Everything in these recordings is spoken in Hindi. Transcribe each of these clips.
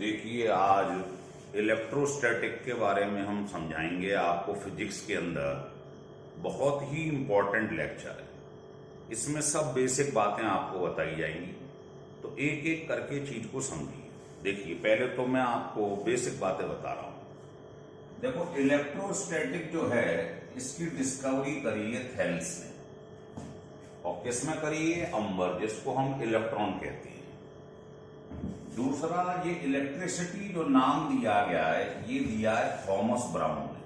देखिए, आज इलेक्ट्रोस्टैटिक के बारे में हम समझाएंगे आपको। फिजिक्स के अंदर बहुत ही इम्पोर्टेंट लेक्चर है। इसमें सब बेसिक बातें आपको बताई जाएंगी, तो एक एक करके चीज को समझिए। देखिए, पहले तो मैं आपको बेसिक बातें बता रहा हूं। देखो, इलेक्ट्रोस्टैटिक जो है इसकी डिस्कवरी करी है थेल्स ने, और किसमें करी है? अंबर, जिसको हम इलेक्ट्रॉन कहते हैं। दूसरा, ये इलेक्ट्रिसिटी जो नाम दिया गया है ये दिया है थॉमस ब्राउन ने।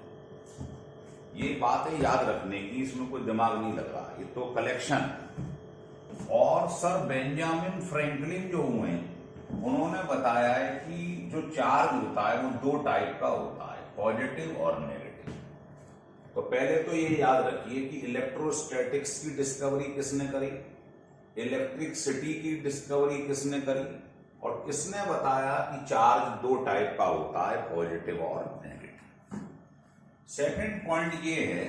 ये बातें याद रखने की, इसमें कोई दिमाग नहीं लग रहा, ये तो कलेक्शन है। और सर बेंजामिन फ्रैंकलिन जो हुए उन्होंने बताया है कि जो चार्ज होता है वो दो टाइप का होता है, पॉजिटिव और नेगेटिव। तो पहले तो ये याद रखिए कि इलेक्ट्रोस्टैटिक्स की डिस्कवरी किसने करी, इलेक्ट्रिसिटी की डिस्कवरी किसने करी, और किसने बताया कि चार्ज दो टाइप का होता है, पॉजिटिव और नेगेटिव। सेकंड पॉइंट ये है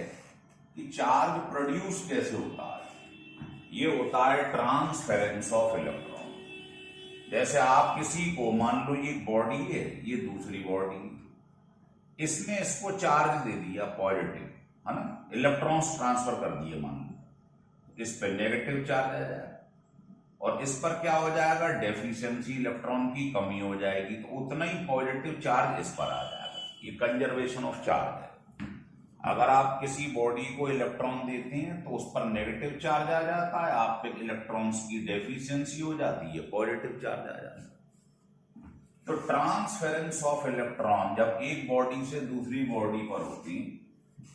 कि चार्ज प्रोड्यूस कैसे होता है। ये होता है ट्रांसफेरेंस ऑफ इलेक्ट्रॉन। जैसे आप किसी को, मान लो ये बॉडी है, ये दूसरी बॉडी, इसने इसको चार्ज दे दिया पॉजिटिव, है ना, इलेक्ट्रॉन्स ट्रांसफर कर दिए मान लो, इस पे नेगेटिव चार्ज आ जाएगा, और इस पर क्या हो जाएगा? डेफिशिएंसी, इलेक्ट्रॉन की कमी हो जाएगी, तो उतना ही पॉजिटिव चार्ज इस पर आ जाएगा। ये कंजर्वेशन ऑफ चार्ज है। अगर आप किसी बॉडी को इलेक्ट्रॉन देते हैं तो उस पर नेगेटिव चार्ज आ जाता है, आप पे इलेक्ट्रॉन्स की डेफिशिएंसी हो जाती है, पॉजिटिव चार्ज आ जाता है। तो ट्रांसफेरेंस ऑफ इलेक्ट्रॉन जब एक बॉडी से दूसरी बॉडी पर होती है,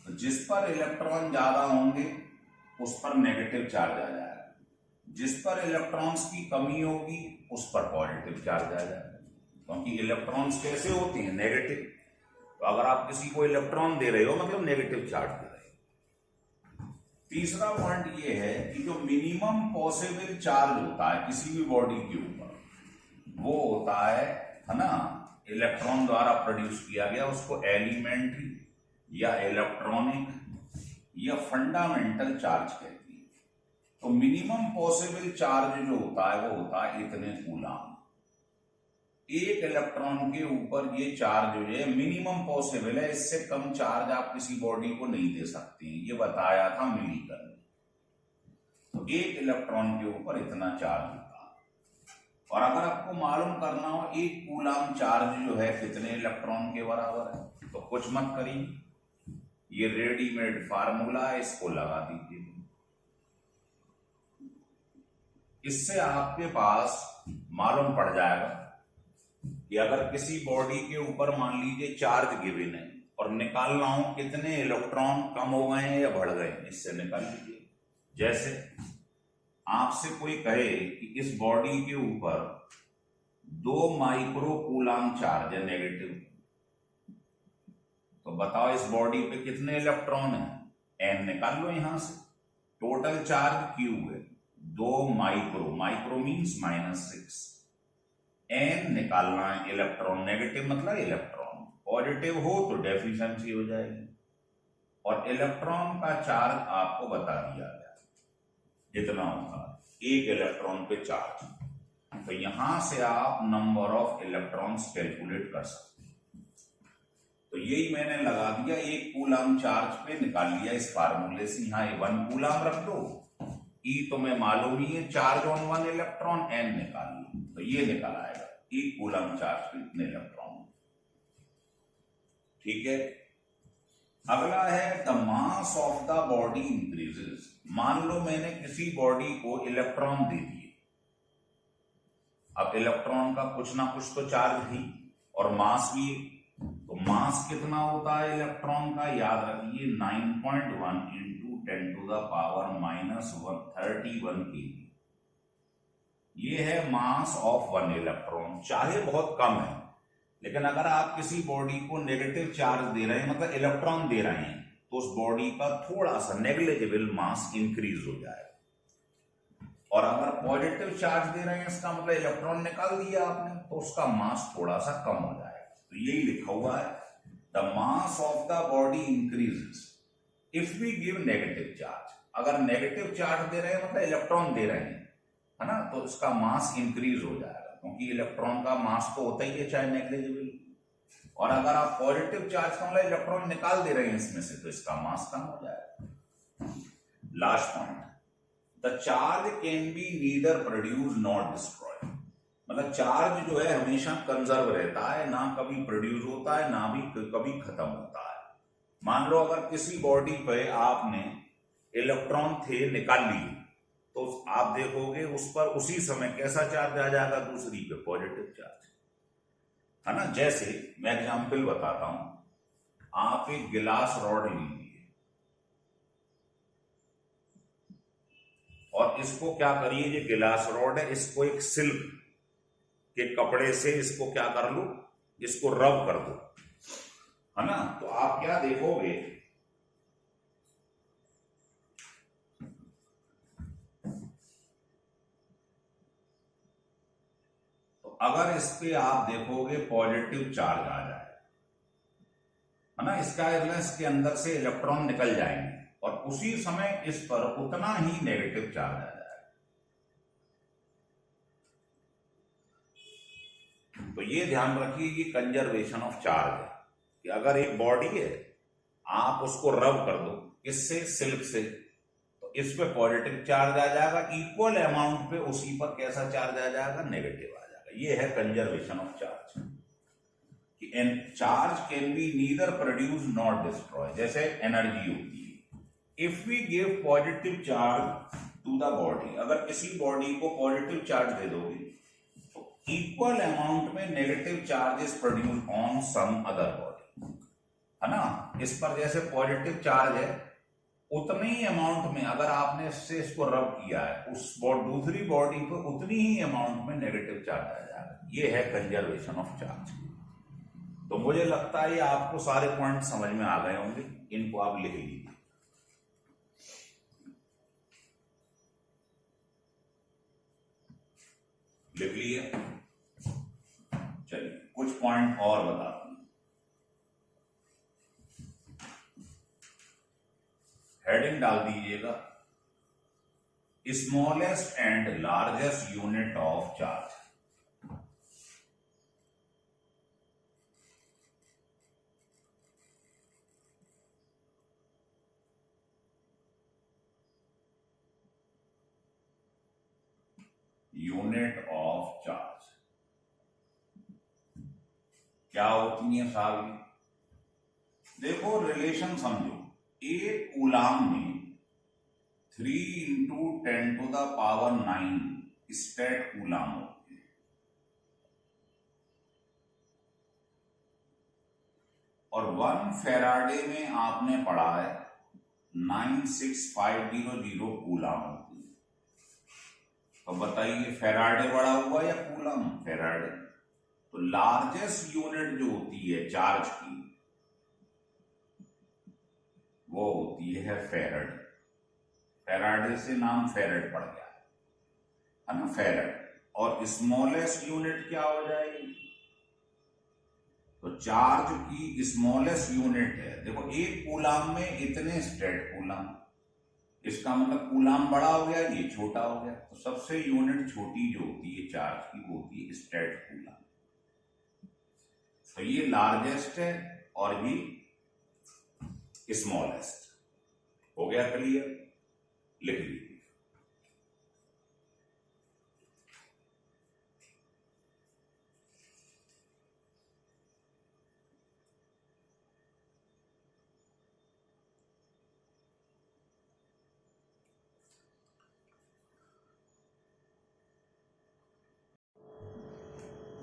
तो जिस पर इलेक्ट्रॉन ज्यादा होंगे उस पर नेगेटिव चार्ज आ जाएगा, जिस पर इलेक्ट्रॉन्स की कमी होगी उस पर पॉजिटिव चार्ज आ जाएगा। क्योंकि इलेक्ट्रॉन्स कैसे होते हैं? नेगेटिव। तो अगर आप किसी को इलेक्ट्रॉन दे रहे हो मतलब नेगेटिव चार्ज दे रहे हो। तीसरा पॉइंट ये है कि जो मिनिमम पॉसिबल चार्ज होता है किसी भी बॉडी के ऊपर, वो होता है ना, इलेक्ट्रॉन द्वारा प्रोड्यूस किया गया, उसको एलिमेंट्री या इलेक्ट्रॉनिक या फंडामेंटल चार्ज कहते हैं। तो मिनिमम पॉसिबल चार्ज जो होता है वो होता है इतने कूलाम। एक इलेक्ट्रॉन के ऊपर ये चार्ज जो है मिनिमम पॉसिबल है, इससे कम चार्ज आप किसी बॉडी को नहीं दे सकते, ये बताया था मिलीकर ने। तो एक इलेक्ट्रॉन के ऊपर इतना चार्ज होता है। और अगर आपको मालूम करना हो एक कूलाम चार्ज जो है कितने इलेक्ट्रॉन के बराबर है, तो कुछ मत करिए, ये रेडीमेड फार्मूला है, इसको लगा दीजिए। इससे आपके पास मालूम पड़ जाएगा कि अगर किसी बॉडी के ऊपर मान लीजिए चार्ज गिवन है और निकालना हो कितने इलेक्ट्रॉन कम हो गए हैं या बढ़ गए हैं, इससे निकाल लीजिए। जैसे आपसे कोई कहे कि इस बॉडी के ऊपर 2 माइक्रो कूलाम चार्ज है नेगेटिव, तो बताओ इस बॉडी पे कितने इलेक्ट्रॉन है? n निकाल लो यहां से। टोटल चार्ज Q है 2 माइक्रो, माइक्रो मीन्स -6। n निकालना है, इलेक्ट्रॉन नेगेटिव मतलब इलेक्ट्रॉन, पॉजिटिव हो तो डेफिशिएंसी हो जाएगी। और इलेक्ट्रॉन का चार्ज आपको बता दिया गया जितना होता है एक इलेक्ट्रॉन पे चार्ज। तो यहां से आप नंबर ऑफ इलेक्ट्रॉन्स कैलकुलेट कर सकते हैं। तो यही मैंने लगा दिया, एक कूलाम चार्ज पे निकाल लिया इस फार्मूले से। यहां 1 कूलाम रख दो, ई तुम्हें मालूम ही है, चार्ज ऑन 1 इलेक्ट्रॉन, n निकाल लो, तो ये निकल आएगा एक कूलम चार्ज पे इतने इलेक्ट्रॉन। ठीक है। अगला है the mass of the body increases. मान लो मैंने किसी बॉडी को इलेक्ट्रॉन दे दिए, अब इलेक्ट्रॉन का कुछ ना कुछ तो चार्ज ही और मास भी, तो मास कितना होता है इलेक्ट्रॉन का? याद रखिए 9.1 into 10 to the power -131 kg। ये है मास ऑफ 1 इलेक्ट्रॉन। चाहे बहुत कम है, लेकिन अगर आप किसी बॉडी को नेगेटिव चार्ज दे रहे हैं मतलब इलेक्ट्रॉन दे रहे हैं, तो उस बॉडी का थोड़ा सा नेग्लिजिबल मास इंक्रीज हो जाएगा। और अगर पॉजिटिव चार्ज दे रहे हैं इसका मतलब इलेक्ट्रॉन निकाल दिया आपने, तो उसका मास थोड़ा सा कम हो जाएगा। तो यही लिखा हुआ है the mass of the body increases if we give negative charge. अगर नेगेटिव चार्ज दे रहे हैं मतलब इलेक्ट्रॉन दे रहे हैं, है ना, तो उसका मास इंक्रीज हो जाएगा। क्योंकि इलेक्ट्रॉन का मास तो होता ही है चाहे नेग्लिजिबल, और अगर आप पॉजिटिव चार्ज का मतलब इलेक्ट्रॉन निकाल दे रहे हैं इसमें से तो इसका मास कम हो जाएगा। Last point, the charge can be neither produce not destroy, मतलब चार्ज जो है हमेशा कंजर्व रहता है, ना कभी प्रोड्यूस होता है ना भी कभी खत्म होता है। मान लो अगर किसी बॉडी पे आपने इलेक्ट्रॉन थे निकाल लिए तो आप देखोगे उस पर उसी समय कैसा चार्ज आ जाएगा, दूसरी पे पॉजिटिव चार्ज, है ना। जैसे मैं एग्जांपल बताता हूं, आप एक गिलास रॉड लीजिए और इसको क्या करिए, ये गिलास रॉड है, इसको एक सिल्क के कपड़े से इसको क्या कर लो, इसको रब कर दो, है ना। तो आप क्या देखोगे, तो अगर इस पे आप देखोगे पॉजिटिव चार्ज आ जाए, है ना, इसका एयरलेस के अंदर से इलेक्ट्रॉन निकल जाएंगे और उसी समय इस पर उतना ही नेगेटिव चार्ज आ जाएगा। तो ये ध्यान रखिए, ये कंजर्वेशन ऑफ चार्ज है कि अगर एक बॉडी है आप उसको रब कर दो इससे, सिल्क से, तो इस पे पॉजिटिव चार्ज आ जाएगा, इक्वल अमाउंट पे उसी पर कैसा चार्ज आ जाएगा, नेगेटिव आ जाएगा। ये है कंजर्वेशन ऑफ चार्ज कि charge can be neither produce not destroy. जैसे एनर्जी होती है, if we give positive charge to the body, अगर किसी बॉडी को पॉजिटिव चार्ज दे दोगे इक्वल अमाउंट में negative charges produce on some other body, है ना। इस पर जैसे पॉजिटिव चार्ज है उतने ही अमाउंट में अगर आपने इससे इसको रब किया है उस दूसरी बॉडी पर उतनी ही अमाउंट में नेगेटिव चार्ज आ जाएगा। ये है कंजर्वेशन ऑफ चार्ज। तो मुझे लगता है ये आपको सारे पॉइंट समझ में आ गए होंगे, इनको आप लिख लीजिए। लिख लिए, चलिए कुछ पॉइंट और बताता हूं। हेडिंग डाल दीजिएगा, smallest and largest unit of charge. Unit of charge क्या होती है साहब? देखो रिलेशन समझो, एक कूलाम में 3 × 10⁹ स्टेट कूलाम होते हैं और 1 फेराडे में आपने पढ़ा है 96500 कूलाम होती है। तो बताइए फेराडे बड़ा हुआ या कूलाम? फेराडे। तो लार्जेस्ट यूनिट जो होती है चार्ज की वो होती है फेराड। फेराडे से नाम फेराड पड़ गया है ना, फेराड। और स्मॉलेस्ट यूनिट क्या हो जाएगी? तो चार्ज की स्मॉलेस्ट यूनिट है, देखो एक कूलाम में इतने स्टेट कूलाम, इसका मतलब कूलाम बड़ा हो गया, ये छोटा हो गया। तो सबसे यूनिट छोटी जो होती है चार्ज की वो होती है स्टेट कूलाम। तो ये लार्जेस्ट है और ये स्मॉलेस्ट। हो गया क्लियर? लिख लीजिए।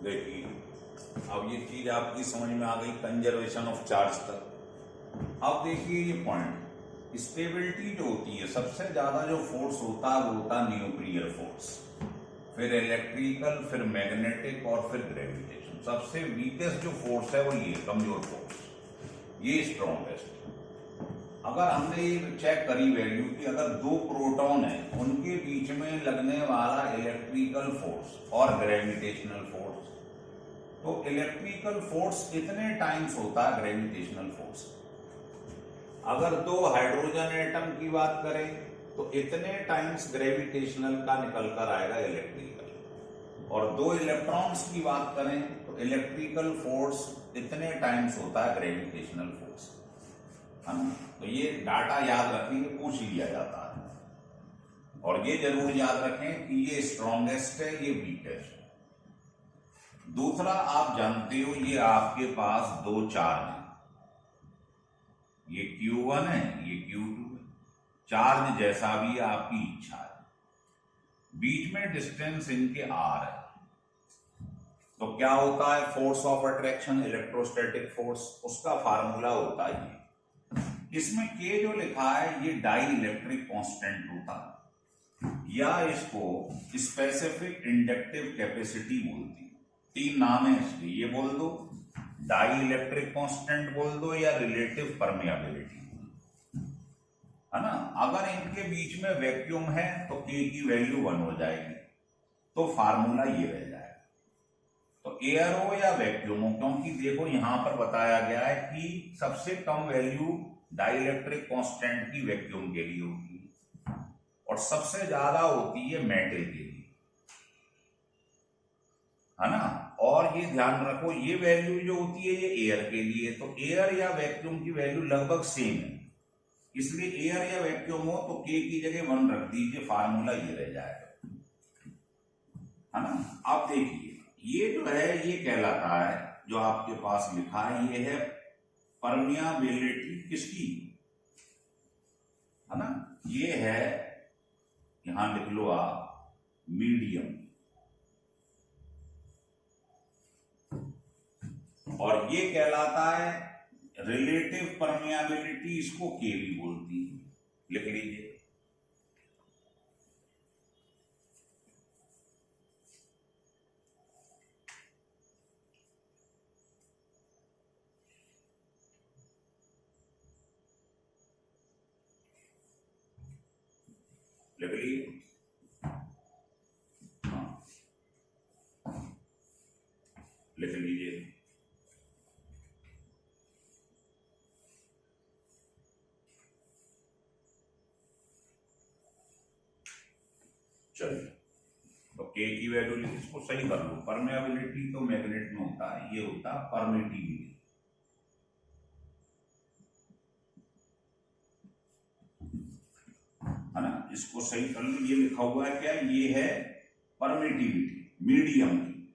देखिए अब ये चीज आपकी समझ में आ गई, कंजर्वेशन ऑफ चार्ज तक। अब देखिए ये पॉइंट, स्टेबिलिटी जो होती है, सबसे ज्यादा जो फोर्स होता है वो होता है न्यूक्लियर फोर्स, फिर इलेक्ट्रिकल, फिर मैग्नेटिक और फिर ग्रेविटेशन। सबसे वीकेस्ट जो फोर्स है वो ये कमजोर फोर्स, ये स्ट्रॉन्गेस्ट। अगर हमने ये चेक करी वैल्यू कि अगर 2 प्रोटॉन है उनके बीच में लगने वाला इलेक्ट्रिकल फोर्स और ग्रेविटेशनल फोर्स, तो इलेक्ट्रिकल फोर्स इतने टाइम्स होता है ग्रेविटेशनल फोर्स। अगर 2 हाइड्रोजन एटम की बात करें तो इतने टाइम्स ग्रेविटेशनल का निकल कर आएगा इलेक्ट्रिकल। और दो इलेक्ट्रॉन्स की बात करें तो इलेक्ट्रिकल फोर्स इतने टाइम्स होता है ग्रेविटेशनल फोर्स, है ना। तो ये डाटा याद रखेंगे, पूछ लिया जाता है। और ये जरूर याद रखें कि ये स्ट्रॉन्गेस्ट है, ये वीकेस्ट है। दूसरा, आप जानते हो ये आपके पास दो चार्ज हैं, ये Q1 है, ये Q2 है। चार्ज जैसा भी आपकी इच्छा है, बीच में डिस्टेंस इनके R है। तो क्या होता है force of attraction, electrostatic force, उसका फार्मूला होता है ये। इसमें K जो लिखा है ये डाई इलेक्ट्रिक कांस्टेंट होता है, या इसको स्पेसिफिक इंडक्टिव कैपेसिटी बोलती है। तीन नाम है इसके, ये बोल दो, डाई इलेक्ट्रिक कांस्टेंट बोल दो, या रिलेटिव परमियाबिलिटी, है ना। अगर इनके बीच में वैक्यूम है तो K की वैल्यू 1 हो जाएगी, तो फार्मूला ये रह जाएगा। तो एयर हो या वैक्यूम हो, क्योंकि देखो यहां पर बताया गया है कि सबसे कम वैल्यू डाइलेक्ट्रिक कांस्टेंट की वैक्यूम के लिए होती है और सबसे ज्यादा होती है मेटल के लिए, है ना। और ये ध्यान रखो, ये वैल्यू जो होती है ये एयर के लिए, तो एयर या वैक्यूम की वैल्यू लगभग सेम है, इसलिए एयर या वैक्यूम हो तो K की जगह 1 रख दीजिए, फार्मूला ये रह जाएगा, है ना। अब देखिए ये जो है ये कहलाता है, जो आपके पास लिखा है ये है परमियाबिलिटी किसकी, है ना। ये है, यहां लिख लो आप, मीडियम। और ये कहलाता है रिलेटिव परमियाबिलिटी, इसको K भी बोलती है, लिख लीजिए। लिख लीजिए, हाँ लिख लीजिए। चलिए, तो K की वैल्यू लिखिए, इसको सही कर लो। परमेबिलिटी तो मैग्नेट में होता है, ये होता है परमिटिविटी, है ना। इसको सही कर लो, ये लिखा हुआ है क्या, ये है परमिटिविटी मीडियम की,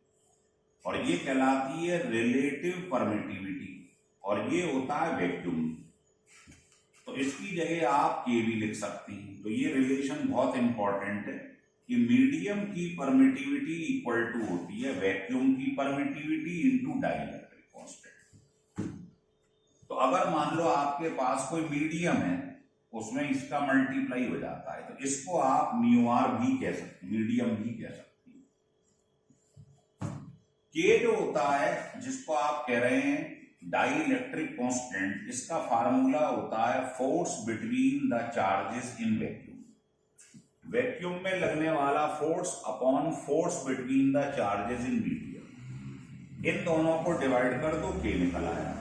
और ये कहलाती है रिलेटिव परमिटिविटी, और ये होता है वैक्यूम। तो इसकी जगह आप K भी लिख सकती हैं। तो ये रिलेशन बहुत इंपॉर्टेंट है कि मीडियम की परमिटिविटी इक्वल टू होती है वैक्यूम की परमिटिविटी इंटू डाइलेक्ट्रिक कांस्टेंट। तो अगर मान लो आपके पास कोई मीडियम है, उसमें इसका मल्टीप्लाई हो जाता है, तो इसको आप म्यूआर भी कह सकते, मीडियम भी कह सकते हैं। K जो होता है, जिसको आप कह रहे हैं डाइलेक्ट्रिक कांस्टेंट, इसका फार्मूला होता है force between the charges in vacuum. Vacuum में लगने वाला force upon force between the charges in medium, इन दोनों को डिवाइड कर दो, K निकल आया।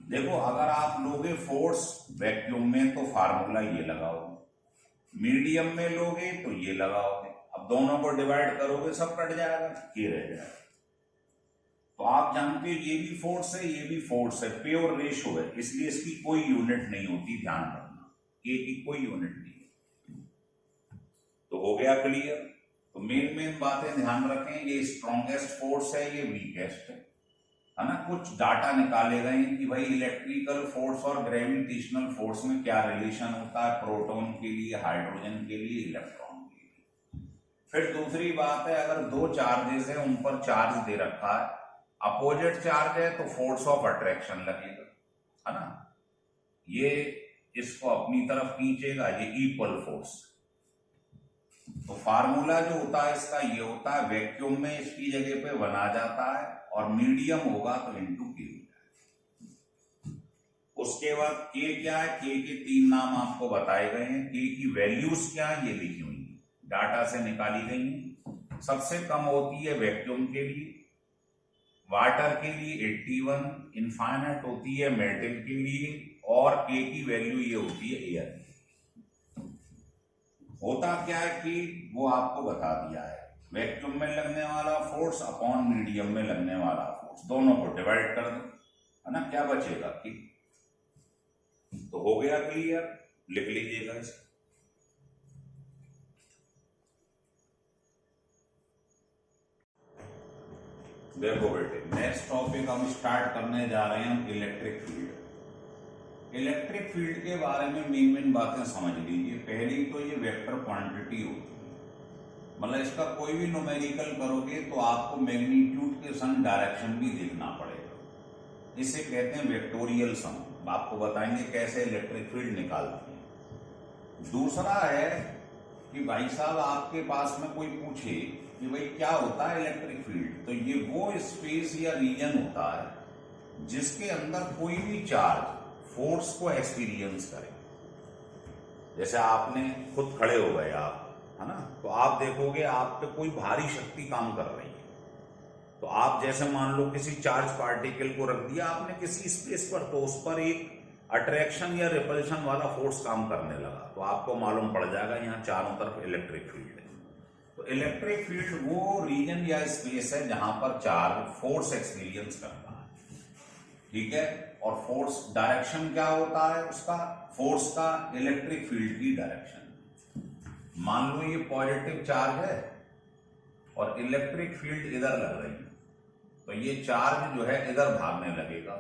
देखो अगर आप लोगे फोर्स वैक्यूम में तो फार्मूला ये लगाओगे, मीडियम में लोगे तो ये लगाओगे, अब दोनों को डिवाइड करोगे सब कट जाएगा, K रह जाएगा। तो आप जानते हो ये भी फोर्स है, ये भी फोर्स है, प्योर रेशो है, इसलिए इसकी कोई यूनिट नहीं होती, ध्यान रखना, K की कोई यूनिट नहीं है। तो हो गया क्लियर। तो मेन बातें ध्यान रखें, ये स्ट्रॉन्गेस्ट फोर्स है, ये वीकेस्ट है ना। कुछ डाटा निकाले गए कि भाई इलेक्ट्रिकल फोर्स और ग्रेविटेशनल फोर्स में क्या रिलेशन होता है, प्रोटॉन के लिए, हाइड्रोजन के लिए, इलेक्ट्रॉन के लिए। फिर दूसरी बात है, अगर दो चार्जेस है, उन पर चार्ज दे रखा है, अपोजिट चार्ज है तो फोर्स ऑफ अट्रैक्शन लगेगा, है ना। ये इसको अपनी तरफ खींचेगा, ये इक्वल फोर्स। तो फार्मूला जो होता है इसका ये होता है, वैक्यूम में इसकी जगह पे 1 आ जाता है, और मीडियम होगा तो इंटू K हो जाएगा। उसके बाद K क्या है, K के 3 नाम आपको बताए गए हैं। K की वैल्यूज क्या है ये लिखी हुई है, डाटा से निकाली गई है। सबसे कम होती है वैक्यूम के लिए, वाटर के लिए 81, इनफाइनाइट होती है मेटल के लिए, और K की वैल्यू ये होती है एयर। होता क्या है कि वो आपको बता दिया है, वैक्यूम में लगने वाला फोर्स अपॉन मीडियम में लगने वाला फोर्स, दोनों को डिवाइड कर दो, है ना, क्या बचेगा कि, तो हो गया क्लियर, लिख लीजिएगा इसे। देखो बेटे, नेक्स्ट टॉपिक हम स्टार्ट करने जा रहे हैं इलेक्ट्रिक फील्ड। इलेक्ट्रिक फील्ड के बारे में मेन बातें समझ लीजिए। पहली तो ये वेक्टर क्वांटिटी होती है, मतलब इसका कोई भी न्यूमेरिकल करोगे तो आपको मैग्नीट्यूड के संग डायरेक्शन भी देखना पड़ेगा। इसे कहते हैं वेक्टोरियल सम। आपको बताएंगे कैसे इलेक्ट्रिक फील्ड निकालते हैं। दूसरा है कि भाई साहब आपके पास में कोई पूछे कि भाई क्या होता है इलेक्ट्रिक फील्ड, तो ये वो स्पेस या रीजन होता है जिसके अंदर कोई भी चार्ज फोर्स को एक्सपीरियंस करे। जैसे आपने खुद खड़े हो गए आप, है ना, तो आप देखोगे आप पे कोई भारी शक्ति काम कर रही है। तो आप जैसे मान लो किसी चार्ज पार्टिकल को रख दिया आपने किसी स्पेस पर, तो उस पर एक अट्रैक्शन या रिपल्शन वाला फोर्स काम करने लगा, तो आपको मालूम पड़ जाएगा यहाँ चारों तरफ इलेक्ट्रिक फील्ड है। तो इलेक्ट्रिक फील्ड वो रीजन या स्पेस है जहां पर चार्ज फोर्स एक्सपीरियंस करता है, ठीक है। और फोर्स डायरेक्शन क्या होता है उसका, फोर्स का इलेक्ट्रिक फील्ड की डायरेक्शन। मान लो ये पॉजिटिव चार्ज है और इलेक्ट्रिक फील्ड इधर लग रही है, तो ये चार्ज जो है इधर भागने लगेगा,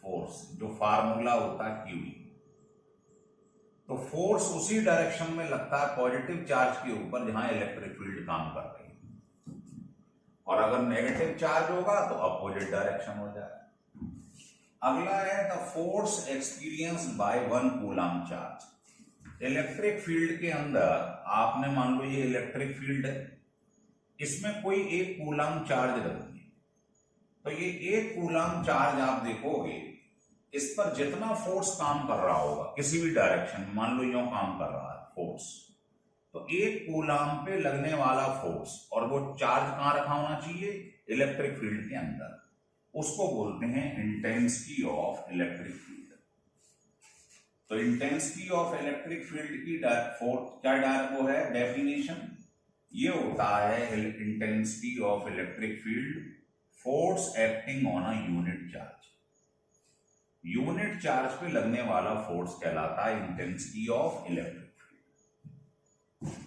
फोर्स जो फार्मूला होता है क्यू। तो फोर्स उसी डायरेक्शन में लगता है पॉजिटिव चार्ज के ऊपर जहां इलेक्ट्रिक फील्ड काम कर रही है, और अगर नेगेटिव चार्ज होगा तो अपोजिट डायरेक्शन हो जाएगा। अगला है the force experience by 1 coulomb charge. Electric field के अंदर आपने मान लो ये इलेक्ट्रिक फील्ड है, इसमें कोई 1 कूलम चार्ज रख दिए, तो ये 1 कूलम चार्ज आप देखोगे इस पर जितना फोर्स काम कर रहा होगा किसी भी डायरेक्शन, मान लो यूं काम कर रहा है फोर्स, तो 1 कूलम पे लगने वाला फोर्स, और वो चार्ज कहां रखा होना चाहिए, इलेक्ट्रिक फील्ड के अंदर, उसको बोलते हैं इंटेंसिटी ऑफ इलेक्ट्रिक फील्ड। तो इंटेंसिटी ऑफ इलेक्ट्रिक फील्ड की क्या वो है डेफिनेशन, ये होता है intensity of electric field, force acting on a unit charge. Unit charge पे लगने वाला फोर्स कहलाता है इंटेंसिटी ऑफ इलेक्ट्रिक फील्ड।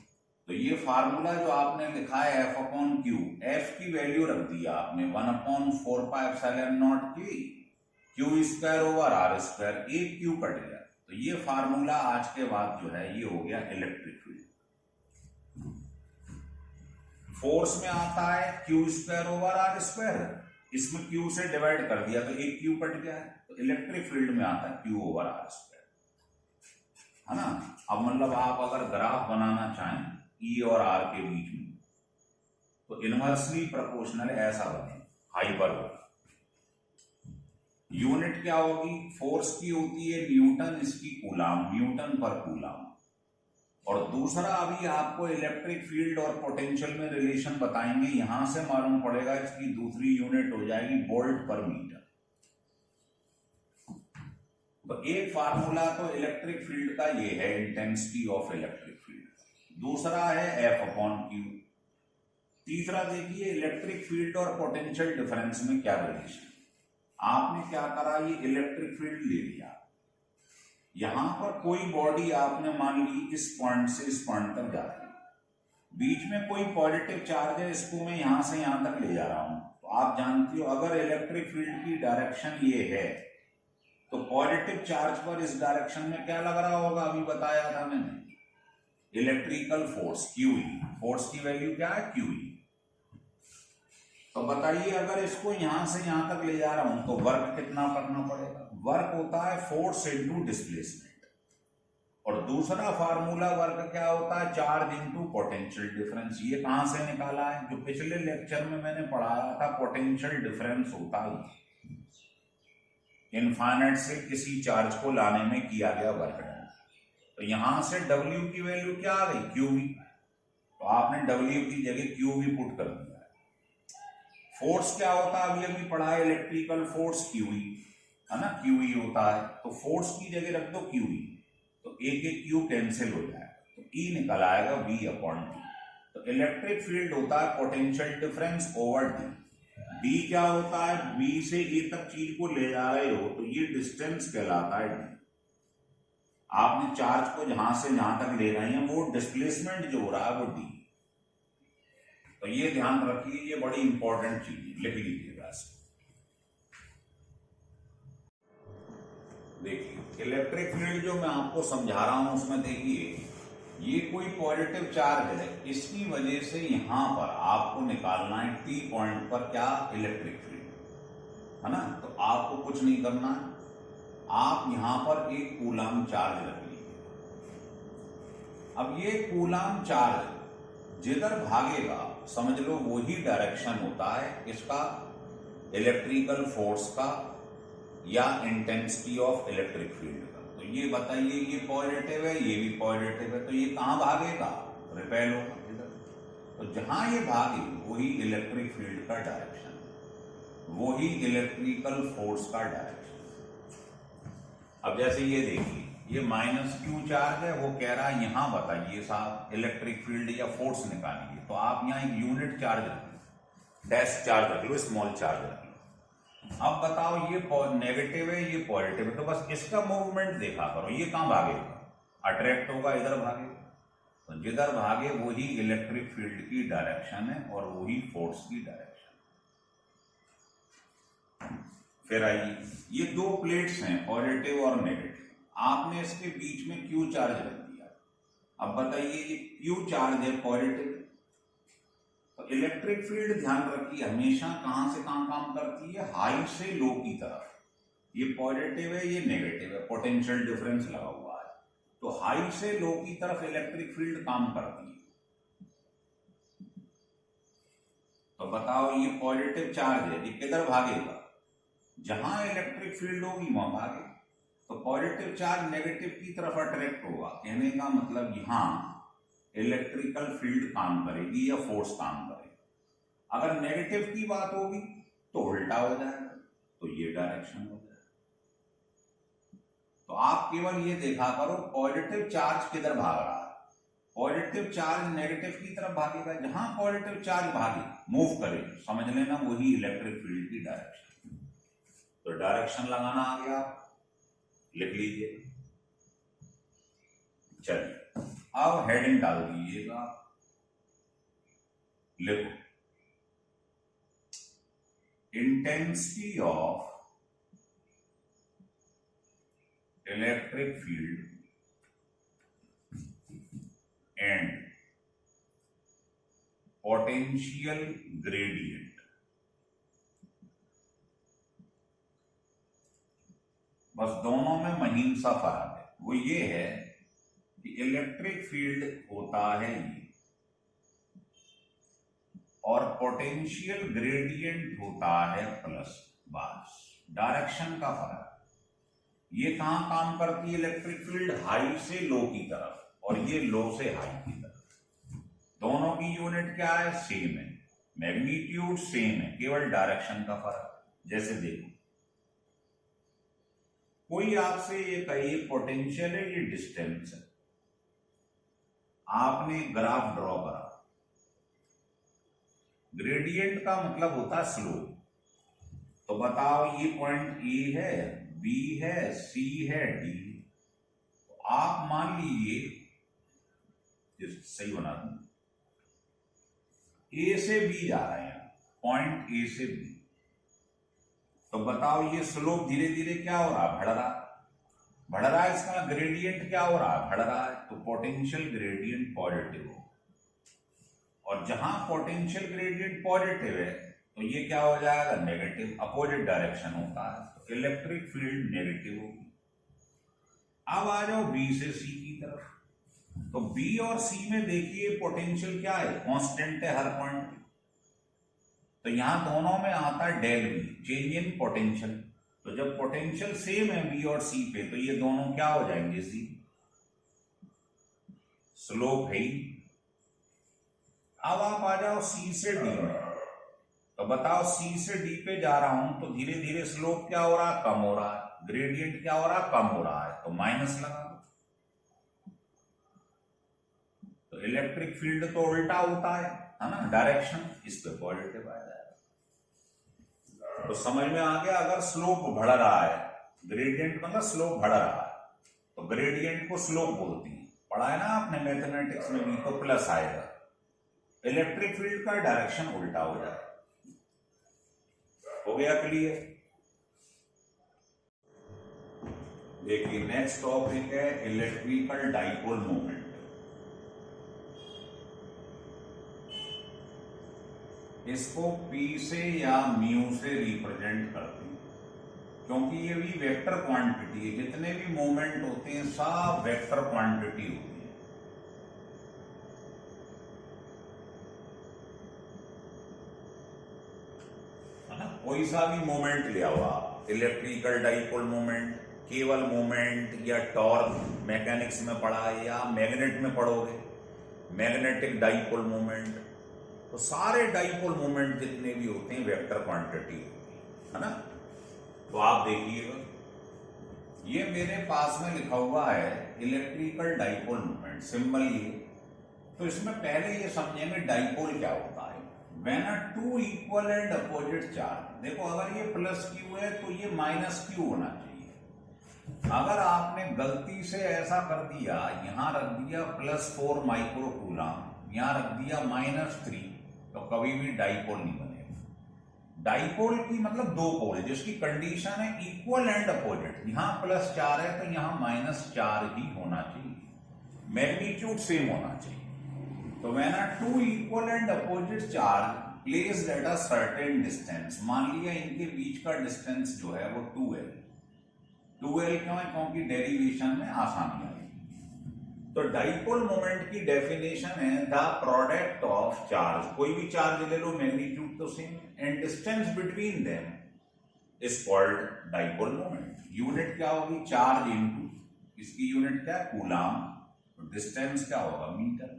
तो ये फार्मूला जो आपने लिखा है एफ अपॉन क्यू, एफ की वैल्यू रख दिया आपने 1/4πε0 की Q square over R square, एक क्यू कट गया, तो ये फार्मूला आज के बाद जो है ये हो गया इलेक्ट्रिक फील्ड। फोर्स में आता है Q square over R square, इसमें क्यू से डिवाइड कर दिया तो एक क्यू कट गया है, तो इलेक्ट्रिक फील्ड में आता है क्यू ओवर आर स्क्वायर, है ना। अब मतलब आप अगर ग्राफ बनाना चाहें ई और आर के बीच में, तो इनवर्सली प्रोपोर्शनल ऐसा बने, हाइपरबोला। यूनिट क्या होगी, फोर्स की होती है न्यूटन, इसकी कूलम, न्यूटन पर कूलम। और दूसरा अभी आपको इलेक्ट्रिक फील्ड और पोटेंशियल में रिलेशन बताएंगे, यहां से मालूम पड़ेगा, इसकी दूसरी यूनिट हो जाएगी वोल्ट पर मीटर। तो एक फार्मूला तो इलेक्ट्रिक फील्ड का ये है इंटेंसिटी ऑफ इलेक्ट्रिक फील्ड, दूसरा है एफ अपॉन क्यू। तीसरा देखिए इलेक्ट्रिक फील्ड और पोटेंशियल डिफरेंस में क्या रिलेशन। आपने क्या करा, ये इलेक्ट्रिक फील्ड ले लिया, यहां पर कोई बॉडी आपने मान ली इस पॉइंट से इस पॉइंट तक जा रही है, बीच में कोई पॉजिटिव चार्ज है, इसको मैं यहां से यहां तक ले जा रहा हूं। तो आप जानते हो अगर इलेक्ट्रिक फील्ड की डायरेक्शन ये है, तो पॉजिटिव चार्ज पर इस डायरेक्शन में क्या लग रहा होगा, अभी बताया था मैंने, इलेक्ट्रिकल फोर्स क्यूई। फोर्स की वैल्यू क्या है, क्यूई। तो बताइए अगर इसको यहां से यहां तक ले जा रहा हूं तो वर्क कितना करना पड़ेगा, वर्क होता है फोर्स इनटू डिस्प्लेसमेंट। और दूसरा फार्मूला वर्क क्या होता है, चार्ज इनटू पोटेंशियल डिफरेंस। ये कहां से निकाला है, जो पिछले लेक्चर में मैंने पढ़ाया था, पोटेंशियल डिफरेंस होता है इनफाइनाइट से किसी चार्ज को लाने में किया गया वर्क डन। तो यहां से W की वैल्यू क्या आ गई, QV, तो आपने W की जगह QV पुट कर दिया। फोर्स क्या होता है, अभी अभी पढ़ा है, इलेक्ट्रिकल फोर्स QE, है ना, QE होता है, तो फोर्स की जगह रख दो QE, तो एक एक Q कैंसिल हो जाएगा, तो E निकल आएगा V अपॉन T। तो इलेक्ट्रिक फील्ड होता है potential difference over D. D क्या होता है, बी से ए तक चीज को ले जा रहे हो तो ये डिस्टेंस कहलाता है डी। आपने चार्ज को जहां से जहां तक ले रहे हैं वो डिस्प्लेसमेंट जो हो रहा है वो डी। तो ये ध्यान रखिए, ये बड़ी इंपॉर्टेंट चीज है, लिख लीजिएगा इसको। देखिए इलेक्ट्रिक फील्ड जो मैं आपको समझा रहा हूं उसमें देखिए ये कोई पॉजिटिव चार्ज है, इसकी वजह से यहां पर आपको निकालना है टी पॉइंट पर क्या, इलेक्ट्रिक फील्ड, है ना। तो आपको कुछ नहीं करना है, आप यहां पर एक कूलाम चार्ज रख लीजिए। अब ये कूलाम चार्ज जिधर भागेगा समझ लो वही डायरेक्शन होता है इसका इलेक्ट्रिकल फोर्स का या इंटेंसिटी ऑफ इलेक्ट्रिक फील्ड का। तो ये बताइए, ये पॉजिटिव है, ये भी पॉजिटिव है, तो ये कहां भागेगा, रिपेल होगा इधर। तो जहां ये भागे वही इलेक्ट्रिक फील्ड का डायरेक्शन, वही इलेक्ट्रिकल फोर्स का डायरेक्शन। अब जैसे ये देखिए ये माइनस क्यू चार्ज है, वो कह रहा है यहां बताइए साहब इलेक्ट्रिक फील्ड या फोर्स निकालिए। तो आप यहां एक यूनिट चार्ज रख लो, डैश चार्ज रख लो, स्मॉल चार्ज रख लो। अब बताओ ये नेगेटिव है, ये पॉजिटिव है, तो बस इसका मूवमेंट देखा करो, ये कहां भागेगा, अट्रैक्ट होगा, इधर भागेगा। तो जिधर भागे वही इलेक्ट्रिक फील्ड की डायरेक्शन है और वही फोर्स की डायरेक्शन। फिर आइए, ये दो प्लेट्स हैं पॉजिटिव और नेगेटिव, आपने इसके बीच में क्यू चार्ज रख दिया। अब बताइए ये क्यू चार्ज है पॉजिटिव, तो इलेक्ट्रिक फील्ड ध्यान रखिए हमेशा कहां से कहां काम करती है, हाई से लो की तरफ। ये पॉजिटिव है, ये नेगेटिव है, पोटेंशियल डिफरेंस लगा हुआ है, तो हाई से लो की तरफ इलेक्ट्रिक फील्ड काम करती है। तो बताओ ये पॉजिटिव चार्ज है, ये किधर भागेगा, जहां इलेक्ट्रिक फील्ड होगी वहां भागेगा। तो पॉजिटिव चार्ज नेगेटिव की तरफ अट्रैक्ट होगा, कहने का मतलब यहां इलेक्ट्रिकल फील्ड काम करेगी या फोर्स काम करेगा। अगर नेगेटिव की बात होगी तो उल्टा हो जाएगा, तो ये डायरेक्शन हो जाएगा। तो आप केवल ये देखा करो पॉजिटिव चार्ज किधर भाग रहा है, पॉजिटिव चार्ज नेगेटिव की तरफ भागेगा, जहां पॉजिटिव चार्ज भागे मूव करे समझ लेना वही इलेक्ट्रिक फील्ड की डायरेक्शन। तो डायरेक्शन लगाना आ गया, लिख लीजिए। चलिए अब हेडिंग डाल दीजिएगा, लिखो intensity of electric field and potential gradient. बस दोनों में महीन सा फर्क है, वो ये है कि इलेक्ट्रिक फील्ड होता है ये और पोटेंशियल ग्रेडियंट होता है प्लस, बस डायरेक्शन का फर्क। ये कहां काम करती है इलेक्ट्रिक फील्ड, हाई से लो की तरफ, और ये लो से हाई की तरफ। दोनों की यूनिट क्या है, सेम है, मैग्नीट्यूड सेम है, केवल डायरेक्शन का फर्क। जैसे देखो कोई आपसे ये कहिए पोटेंशियल है, ये डिस्टेंस है, आपने ग्राफ ड्रॉ करा, ग्रेडियंट का मतलब होता है स्लोप। तो बताओ ये पॉइंट ए है, बी है, सी है, डी। तो आप मान लीजिए सही बना दूं, ए से बी जा रहे हैं, पॉइंट ए से बी। तो बताओ ये स्लोप धीरे धीरे क्या हो रहा है, बढ़ रहा है, इसका ग्रेडियंट क्या हो रहा है, बढ़ रहा है। तो पोटेंशियल ग्रेडियंट पॉजिटिव हो, और जहां पोटेंशियल ग्रेडियंट पॉजिटिव है तो ये क्या हो जाएगा, नेगेटिव, अपोजिट डायरेक्शन होता है, तो इलेक्ट्रिक फील्ड नेगेटिव होगी। अब आ जाओ बी से सी की तरफ, तो बी और सी में देखिए पोटेंशियल क्या है, कांस्टेंट है हर पॉइंट पे। तो यहां दोनों में आता है del B, change in potential. तो जब पोटेंशियल सेम है बी और सी पे तो ये दोनों क्या हो जाएंगे, सी, स्लोप है ही। अब आप आ जाओ सी से डी में, तो बताओ सी से डी पे जा रहा हूं तो धीरे धीरे स्लोप क्या हो रहा है, कम हो रहा है, ग्रेडियंट क्या हो रहा है, कम हो रहा है, तो माइनस लगा। तो इलेक्ट्रिक फील्ड तो उल्टा होता है ना, डायरेक्शन, इस पे पॉजिटिव आ जाएगा। तो समझ में आ गया, अगर स्लोप बढ़ रहा है, ग्रेडियंट मतलब स्लोप बढ़ रहा है, तो ग्रेडियंट को स्लोप बोलती है, पढ़ा है ना आपने मैथमेटिक्स में भी, तो प्लस आएगा, इलेक्ट्रिक फील्ड का डायरेक्शन उल्टा हो जाएगा। हो गया क्लियर? देखिए नेक्स्ट टॉपिक है इलेक्ट्रिकल डाइपोल मोमेंट। इसको P से या म्यू से रिप्रेजेंट करते हैं, क्योंकि ये भी वेक्टर क्वांटिटी है, जितने भी मोमेंट होते हैं सब वेक्टर क्वांटिटी होती है ना। कोई सा भी मोमेंट ले आओ आप, इलेक्ट्रिकल डाइपोल मोमेंट, केवल मोमेंट, या टॉर्क मैकेनिक्स में पढ़ा है या मैग्नेट में पढ़ोगे, मैग्नेटिक डाइपोल मोमेंट, तो सारे डाइपोल मोमेंट जितने भी होते हैं वेक्टर क्वांटिटी होती है ना। तो आप देखिएगा, ये मेरे पास में लिखा हुआ है इलेक्ट्रिकल डाइपोल मोमेंट, सिंबल ये। तो इसमें पहले ये समझेंगे डाइपोल क्या होता है। When a two equal and opposite charge, देखो अगर ये प्लस क्यू है तो ये माइनस क्यू होना चाहिए। अगर आपने गलती से ऐसा कर दिया, यहां रख दिया +4 माइक्रो कूलम, यहां रख दिया -3, तो कभी भी डाइपोल नहीं बनेगा। डाइपोल की मतलब दो पोल जिसकी कंडीशन है इक्वल एंड अपोजिट, यहां +4 है तो यहां -4 ही होना चाहिए, मैग्नीट्यूड सेम होना चाहिए। तो when a two equal and opposite charge placed at a certain distance, मान लिया इनके बीच का डिस्टेंस जो है वो 2L। 2L क्यों है? क्योंकि डेरिवेशन में आसानी आएगी। तो डाइपोल मोमेंट की डेफिनेशन है द प्रोडक्ट ऑफ चार्ज, कोई भी चार्ज ले लो, मैग्नीट्यूड तो same, and distance between them is called dipole moment. Unit क्या होगी? चार्ज इनटू, इसकी यूनिट क्या है? कूलम, तो डिस्टेंस क्या होगा? मीटर,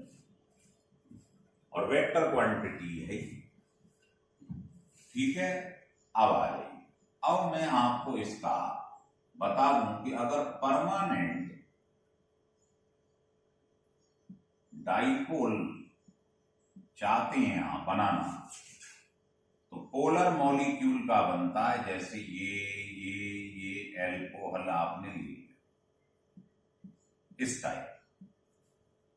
और वेक्टर क्वांटिटी है। ठीक है, अब आ जाइए, अब मैं आपको इसका बता दूं कि अगर परमानेंट डाइपोल चाहते हैं आप बनाना, तो पोलर मॉलिक्यूल का बनता है, जैसे ये एल्कोहल आपने लिया इस टाइप।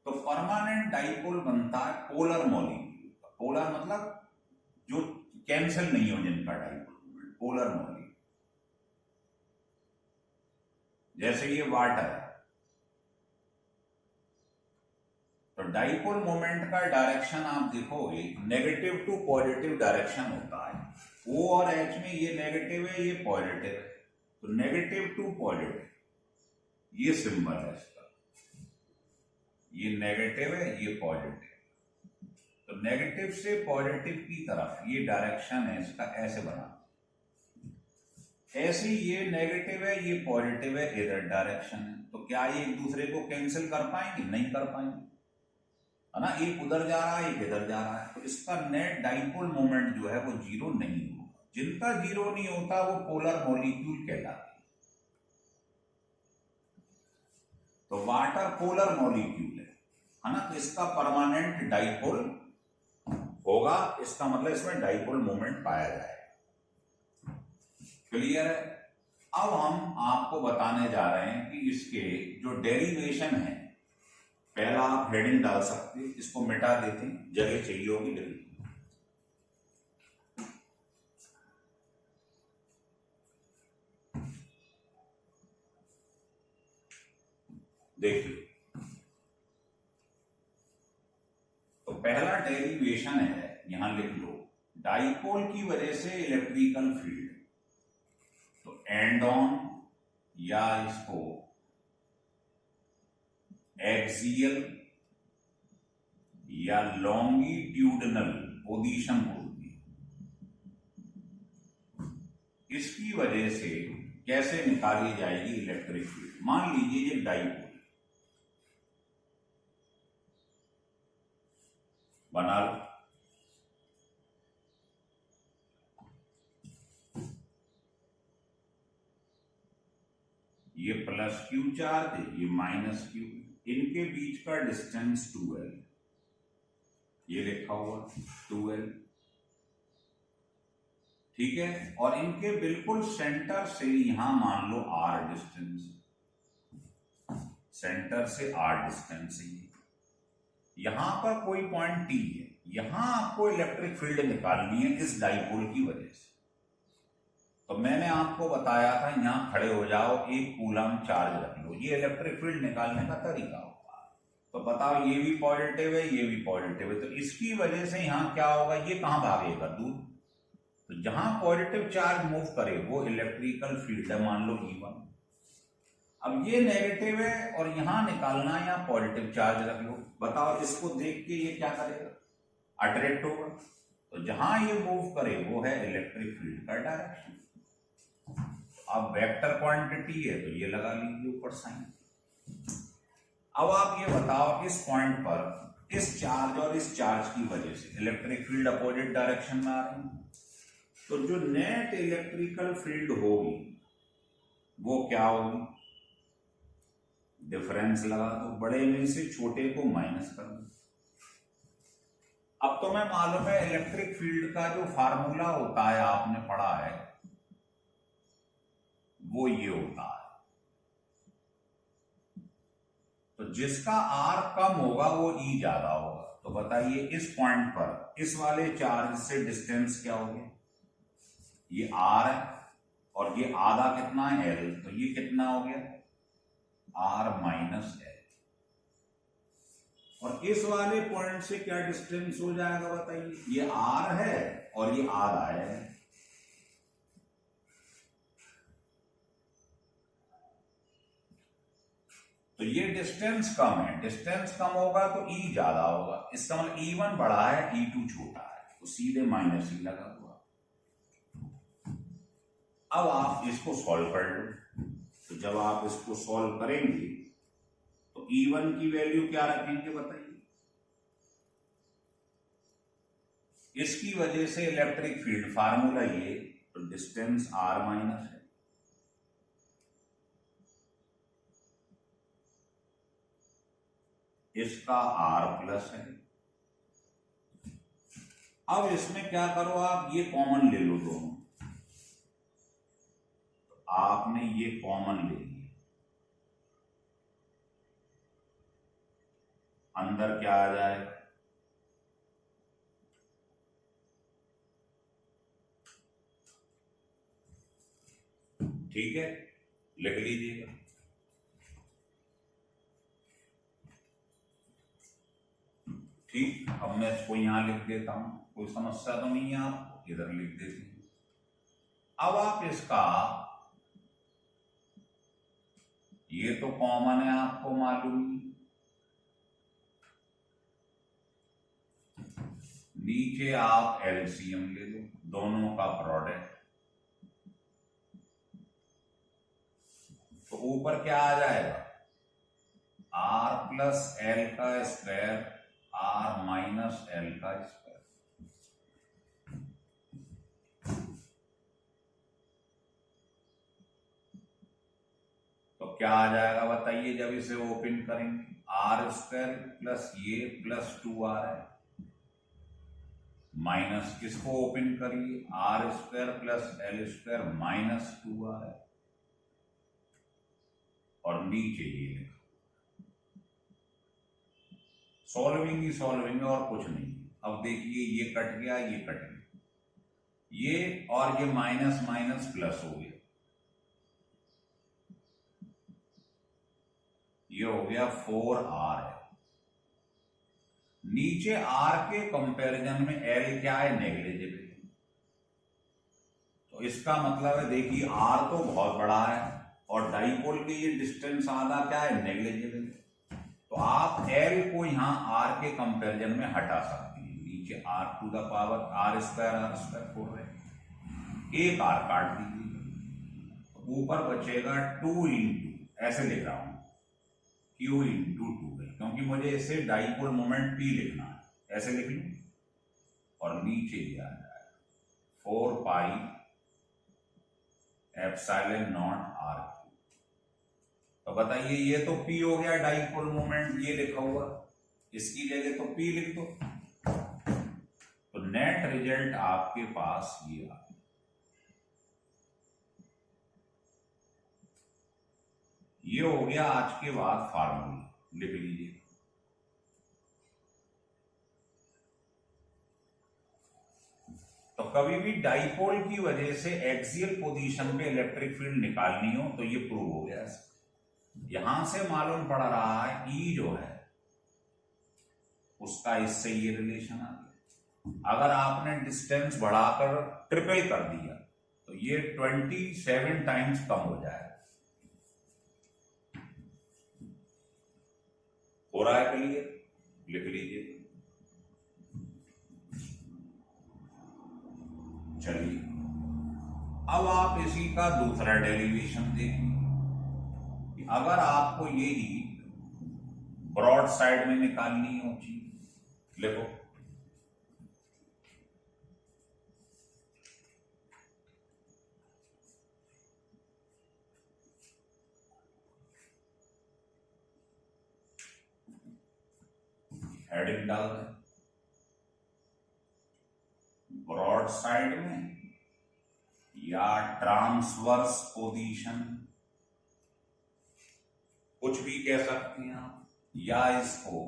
तो परमानेंट डाइपोल बनता है पोलर मॉलिक्यूल का। पोलर मतलब जो कैंसिल नहीं हो, जिनका डाइपोल मोमेंट, पोलर मॉलिक्यूल। जैसे ये वाटर है, तो डाइपोल मोमेंट का डायरेक्शन आप देखोगे नेगेटिव टू पॉजिटिव डायरेक्शन होता है। O और H में ये नेगेटिव है, ये पॉजिटिव है, तो नेगेटिव टू पॉजिटिव, ये सिंबल है इसका, ये नेगेटिव है, ये पॉजिटिव, तो नेगेटिव से पॉजिटिव की तरफ ये डायरेक्शन है इसका, ऐसे बना। ऐसे ये नेगेटिव है, ये पॉजिटिव है, इधर डायरेक्शन है, तो क्या ये एक दूसरे को कैंसिल कर पाएंगे? नहीं कर पाएंगे, है ना। एक उधर जा रहा है, एक इधर जा रहा है, तो इसका नेट डाइपोल मोमेंट जो है वो जीरो नहीं होगा। जिनका जीरो नहीं होता वो पोलर मॉलिक्यूल कहलाते हैं। तो वाटर पोलर मॉलिक्यूल है ना, तो इसका परमानेंट डाइपोल होगा, इसका मतलब इसमें डाइपोल मोमेंट पाया जाएगा। क्लियर है? अब हम आपको बताने जा रहे हैं कि इसके जो डेरिवेशन है, पहला आप हेडिंग डाल सकते हैं, इसको मिटा देते हैं, जगह चाहिए होगी लिख। देखिए, तो पहला डेरिवेशन है, यहां लिख लो, डाइपोल की वजह से इलेक्ट्रिकल फील्ड, तो एंड ऑन या इसको एक्सियल या लॉन्गिट्यूडनल पोजीशन बोलते हैं। इसकी वजह से कैसे निकाली जाएगी इलेक्ट्रिक फील्ड? मान लीजिए ये डाइपोल बना लो, ये +Q चार्ज है, ये -Q, इनके बीच का डिस्टेंस 2L, ये लिखा हुआ 2L, ठीक है। और इनके बिल्कुल सेंटर से यहां मान लो R डिस्टेंस, सेंटर से R डिस्टेंस है। यहां पर कोई पॉइंट T है, यहां आपको इलेक्ट्रिक फील्ड निकालनी है इस डाइपोल की वजह से। तो मैंने आपको बताया था यहां खड़े हो जाओ, एक कूलम चार्ज रख लो, ये इलेक्ट्रिक फील्ड निकालने का तरीका होगा। तो बताओ ये भी पॉजिटिव है, ये भी पॉजिटिव है, तो इसकी वजह से यहां क्या होगा, ये कहां भागेगा, दूर। तो जहां पॉजिटिव चार्ज मूव करे वो इलेक्ट्रिकल फील्ड है, मान लो E1। अब ये नेगेटिव है और यहां निकालना है, यहां पॉजिटिव चार्ज रख लो। बताओ इसको देख के ये क्या करेगा, अट्रैक्ट होगा। तो जहां ये मूव करे वो है इलेक्ट्रिक फील्ड का डायरेक्शन। अब वेक्टर क्वांटिटी है तो ये लगा लीजिए ऊपर साइन। अब आप ये बताओ इस पॉइंट पर इस चार्ज और इस चार्ज की वजह से इलेक्ट्रिक फील्ड अपोजिट डायरेक्शन में आ रही है, तो जो नेट इलेक्ट्रिकल फील्ड होगी वो क्या होगी, डिफरेंस लगा दो, बड़े में से छोटे को माइनस कर दो। अब तो मैं मालूम है इलेक्ट्रिक फील्ड का जो फार्मूला होता है आपने पढ़ा है वो ये होता है, तो जिसका R कम होगा वो E ज्यादा होगा। तो बताइए इस पॉइंट पर इस वाले चार्ज से डिस्टेंस क्या हो गया, ये R है और ये आधा कितना है L, तो ये कितना हो गया R माइनस L। और इस वाले पॉइंट से क्या डिस्टेंस हो जाएगा बताइए, ये R है और ये आधा है, तो ये डिस्टेंस कम है, डिस्टेंस कम होगा तो E ज्यादा होगा, इसका मतलब E1 बड़ा है E2 छोटा है, तो सीधे माइनस ही लगा हुआ। अब आप इसको सॉल्व कर लो, तो जब आप इसको सॉल्व करेंगे तो E1 की वैल्यू क्या रखेंगे बताइए, इसकी वजह से इलेक्ट्रिक फील्ड फार्मूला ये, तो डिस्टेंस R माइनस है, इसका R प्लस है। अब इसमें क्या करो आप, ये कॉमन ले लो दोनों, तो आपने ये कॉमन ले लिया, अंदर क्या आ जाएगा, ठीक है, लिख लीजिएगा। ठीक, अब मैं इसको यहां लिख देता हूं, कोई समस्या तो नहीं है आपको, इधर लिख देती हूं। अब आप इसका, ये तो कॉमन है आपको मालूम, नीचे आप एलसीएम ले लो, दोनों का प्रोडक्ट, तो ऊपर क्या आ जाएगा, R प्लस L का स्क्वायर R माइनस L का स्क्वायर। तो क्या आ जाएगा बताइए जब इसे ओपन करेंगे, R स्क्वायर प्लस ये प्लस 2R है, माइनस किसको ओपन करिए, R square plus L square minus 2R है, और नीचे ये लिखा, सॉल्विंग ही सॉल्विंग और कुछ नहीं। अब देखिए ये कट गया, ये कट गया, ये और ये माइनस माइनस प्लस हो गया, ये हो गया 4R है। नीचे R के कंपैरिजन में L क्या है, नेग्लिजिबल, तो इसका मतलब है देखिए R तो बहुत बड़ा है और डाइपोल के ये डिस्टेंस आधा क्या है, नेग्लिजिबल, तो आप L को यहां R के कंपैरिजन में हटा सकते हैं, नीचे R to the power R square 4 है, एक R काट दीजिए, तो ऊपर बचेगा 2 इंटू, ऐसे लिख रहा हूं Q इंटू 2 है, क्योंकि मुझे इसे डाइपोल मोमेंट P लिखना है, ऐसे लिख लूं, और नीचे ये आ जाएगा 4 पाई एप्सिलॉन नॉट R। तो बताइए ये तो P हो गया डाइपोल मोमेंट, ये लिखा हुआ, इसकी जगह तो P लिख दो, तो नेट रिजल्ट आपके पास ये आ गया। ये हो गया आज के बाद फार्मूला, लिख लीजिए। तो कभी भी डाइपोल की वजह से एक्सियल पोजीशन पे इलेक्ट्रिक फील्ड निकालनी हो तो ये प्रूव हो गया। यहां से मालूम पड़ रहा है ई जो है उसका इससे ये रिलेशन आ गया। अगर आपने डिस्टेंस बढ़ाकर ट्रिपल कर दिया तो ये 27 टाइम्स कम हो जाएगा। हो रहा है क्लियर? लिख लीजिए। चलिए अब आप इसी का दूसरा डेरिवेशन देखिए। अगर आपको ये ही ब्रॉड साइड में निकालनी हो चीज, लिखो। हेडिंग डाल दें, ब्रॉड साइड में या ट्रांसवर्स पोजीशन, कुछ भी कह सकते हैं आप, या इसको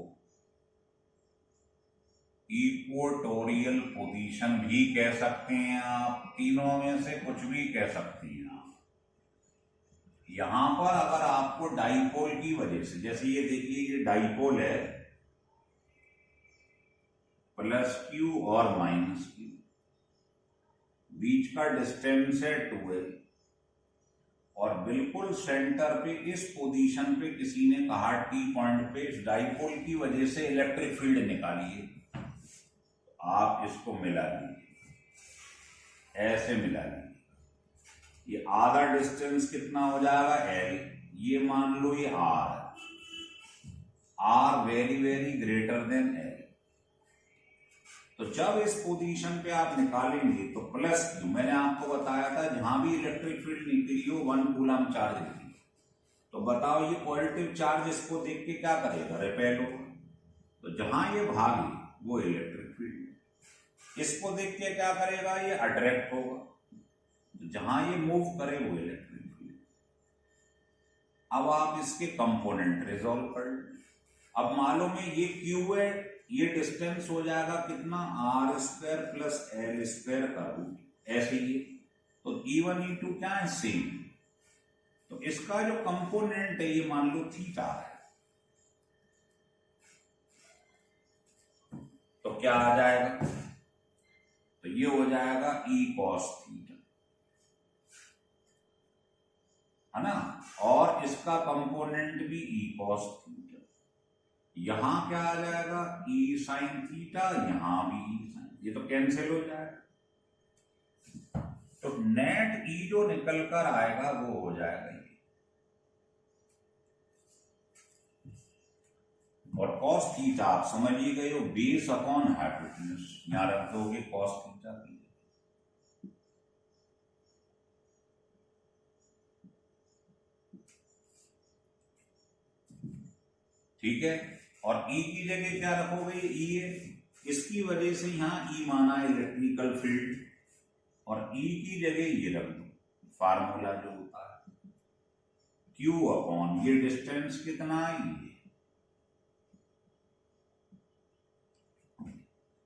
इक्वेटोरियल पोजीशन भी कह सकते हैं आप। तीनों में से कुछ भी कह सकते हैं आप। यहां पर अगर आपको डाइपोल की वजह से, जैसे ये देखिए ये डाइपोल है, प्लस क्यू और माइनस क्यू, बीच का डिस्टेंस है 2l, और बिल्कुल सेंटर पे इस पोजीशन पे किसी ने कहा टी पॉइंट पे इस डाइपोल की वजह से इलेक्ट्रिक फील्ड निकालिए। आप इसको मिला लीजिए, ऐसे मिला लीजिए। ये आधा डिस्टेंस कितना हो जाएगा l, ये मान लो ये r very very greater than l। तो जब इस पोजीशन पे आप निकालेंगे तो प्लस क्यू, मैंने आपको बताया था जहां भी इलेक्ट्रिक फील्ड निकली हो 1 कूलम चार्ज निकली, तो बताओ ये पॉजिटिव चार्ज इसको देख के क्या करेगा? रिपेल होगा। तो जहां ये भागे वो इलेक्ट्रिक फील्ड, इसको देख के क्या करेगा? ये अट्रैक्ट होगा। तो जहां ये मूव करे वो इलेक्ट्रिक फील्ड। अब आप इसके कंपोनेंट रिजॉल्व कर लो। अब मालूम है ये क्यू है, ये डिस्टेंस हो जाएगा कितना? r square plus l square का रूट, ऐसे ही। तो E1 E2 क्या है? सेम। तो इसका जो कंपोनेंट है ये मान लो थीटा है, तो क्या आ जाएगा? तो ये हो जाएगा E cos थीटा, है ना। और इसका कंपोनेंट भी E cos थीटा। यहां क्या आ जाएगा? E sin थीटा, यहां भी E sin, ये तो कैंसिल हो जाएगा। तो नेट E जो निकल कर आएगा वो हो जाएगा ये। और cos थीटा आप समझ ही गए हो, बेस अपॉन हाइपोटेन्यूज, यहां रख दोगे cos थीटा की। ठीक है। और E की जगह क्या रखोगे? E है, इसकी वजह से यहां E माना इलेक्ट्रिकल फील्ड, और E की जगह ये रख दो फार्मूला जो होता है Q अपॉन ये डिस्टेंस कितना है ये।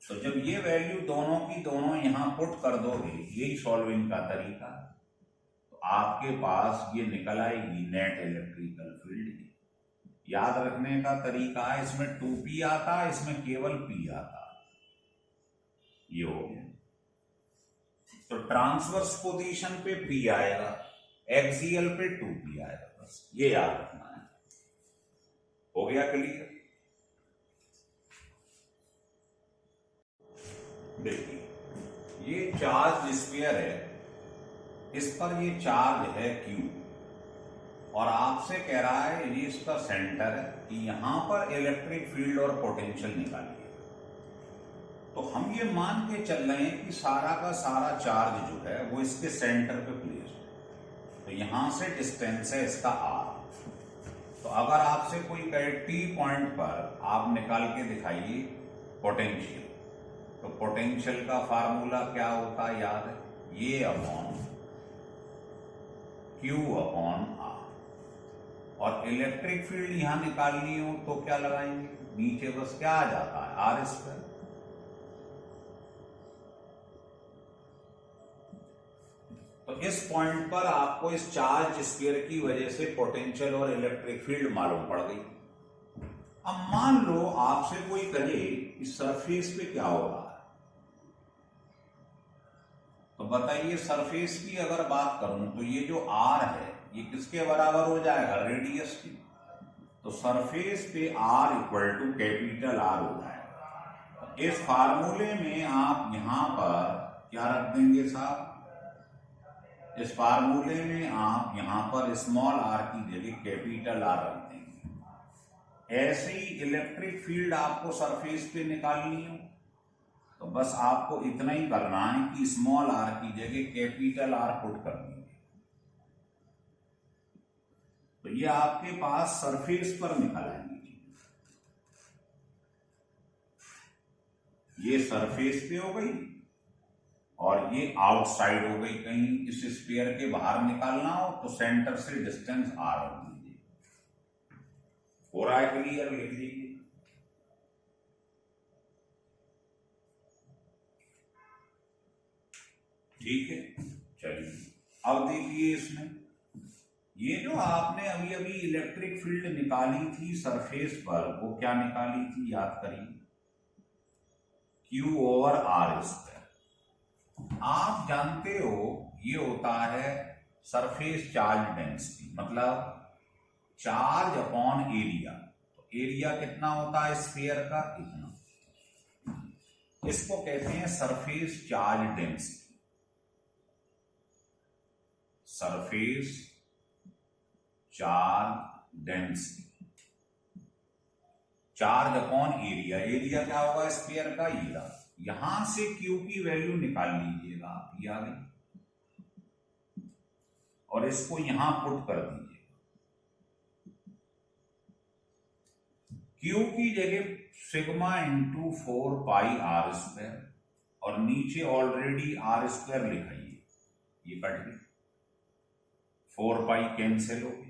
तो जब ये वैल्यू दोनों की दोनों यहां पुट कर दोगे, यही सॉल्विंग का तरीका, तो आपके पास ये निकल आएगी नेट इलेक्ट्रिकल फील्ड। याद रखने का तरीका है, इसमें 2p आता है, इसमें केवल p आता है। ये हो गया। तो ट्रांसवर्स पोजीशन पे p आएगा, एक्सियल पे 2p आएगा, बस ये याद रखना है। हो गया क्लियर? देखिए ये चार्ज स्फीयर है, इस पर ये चार्ज है q, और आपसे कह रहा है ये इसका सेंटर है कि यहां पर इलेक्ट्रिक फील्ड और पोटेंशियल निकालिए। तो हम ये मान के चल रहे हैं कि सारा का सारा चार्ज जो है वो इसके सेंटर पे प्लेस है। तो यहां से डिस्टेंस है इसका r। तो अगर आपसे कोई कहे T पॉइंट पर आप निकाल के दिखाइए पोटेंशियल, तो पोटेंशियल का फार्मूला क्या होता है याद है, ये अपॉन Q अपॉन R। और इलेक्ट्रिक फील्ड यहां निकालनी हो तो क्या लगाएंगे, नीचे बस क्या आ जाता है आर स्क्वायर। तो इस पॉइंट पर आपको इस चार्ज स्फीयर की वजह से पोटेंशियल और इलेक्ट्रिक फील्ड मालूम पड़ गई। अब मान लो आपसे कोई कहे इस सरफेस पे क्या हो रहा है, तो बताइए सरफेस की अगर बात करूं तो ये जो आर है ये किसके बराबर हो जाएगा, रेडियस की। तो सरफेस पे R equal to capital R हो जाएगा। इस फार्मूले में आप यहां पर क्या रख देंगे साहब, इस फार्मूले में आप यहां पर स्मॉल आर की जगह कैपिटल आर रख देंगे। ऐसे ही इलेक्ट्रिक फील्ड आपको सरफेस पे निकालनी हो तो बस आपको इतना ही करना है कि स्मॉल आर की जगह कैपिटल आर पुट कर देंगे। तो ये आपके पास सरफेस पर निकल आएंगे। ये सरफेस पे हो गई और ये आउटसाइड हो गई, कहीं इस स्फीयर के बाहर निकालना हो तो सेंटर से डिस्टेंस आर रख दीजिए। हो रहा है क्लियर, लिख लीजिए। ठीक है, चलिए अब देखिए इसमें ये जो आपने अभी अभी इलेक्ट्रिक फील्ड निकाली थी सरफेस पर, वो क्या निकाली थी याद करिए, Q ओवर आर स्क्वायर। आप जानते हो ये होता है सरफेस चार्ज डेंसिटी, मतलब चार्ज अपॉन एरिया। तो एरिया कितना होता है स्फीयर का, इतना। इसको कहते हैं surface charge density, surface charge density, charge upon area. Area क्या होगा स्फीयर का, ये यहां से Q की वैल्यू निकाल लीजिएगा आप, ये आ गई, और इसको यहां पुट कर दीजिए। Q की जगह sigma into 4 pi R square, और नीचे ऑलरेडी आर स्क्वायर लिखा ही, ये कट गई, 4 पाई कैंसिल हो गया।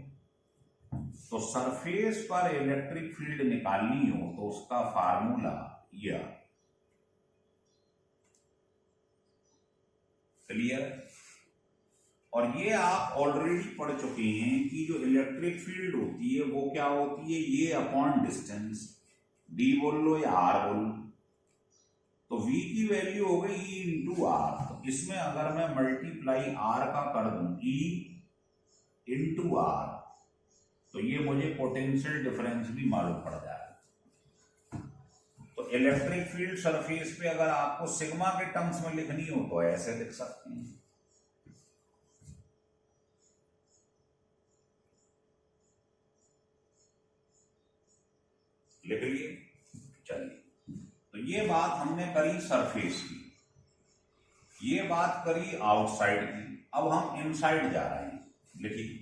तो सरफेस पर इलेक्ट्रिक फील्ड निकालनी हो तो उसका फार्मूला ये, क्लियर। और ये आप ऑलरेडी पढ़ चुके हैं कि जो इलेक्ट्रिक फील्ड होती है वो क्या होती है, ये अपॉन डिस्टेंस, डी बोल लो या आर बोल लो। तो V की वैल्यू हो गई E इंटू आर। तो इसमें अगर मैं मल्टीप्लाई आर का कर दूं E इंटू आर, तो ये मुझे पोटेंशियल डिफरेंस भी मालूम पड़ जाएगा। तो इलेक्ट्रिक फील्ड सरफेस पे अगर आपको सिग्मा के टर्म्स में लिखनी हो तो ऐसे लिख सकते हैं, लिख लिए। चलिए, तो ये बात हमने करी सरफेस की, ये बात करी आउटसाइड की। अब हम इनसाइड जा रहे हैं, लिखिए।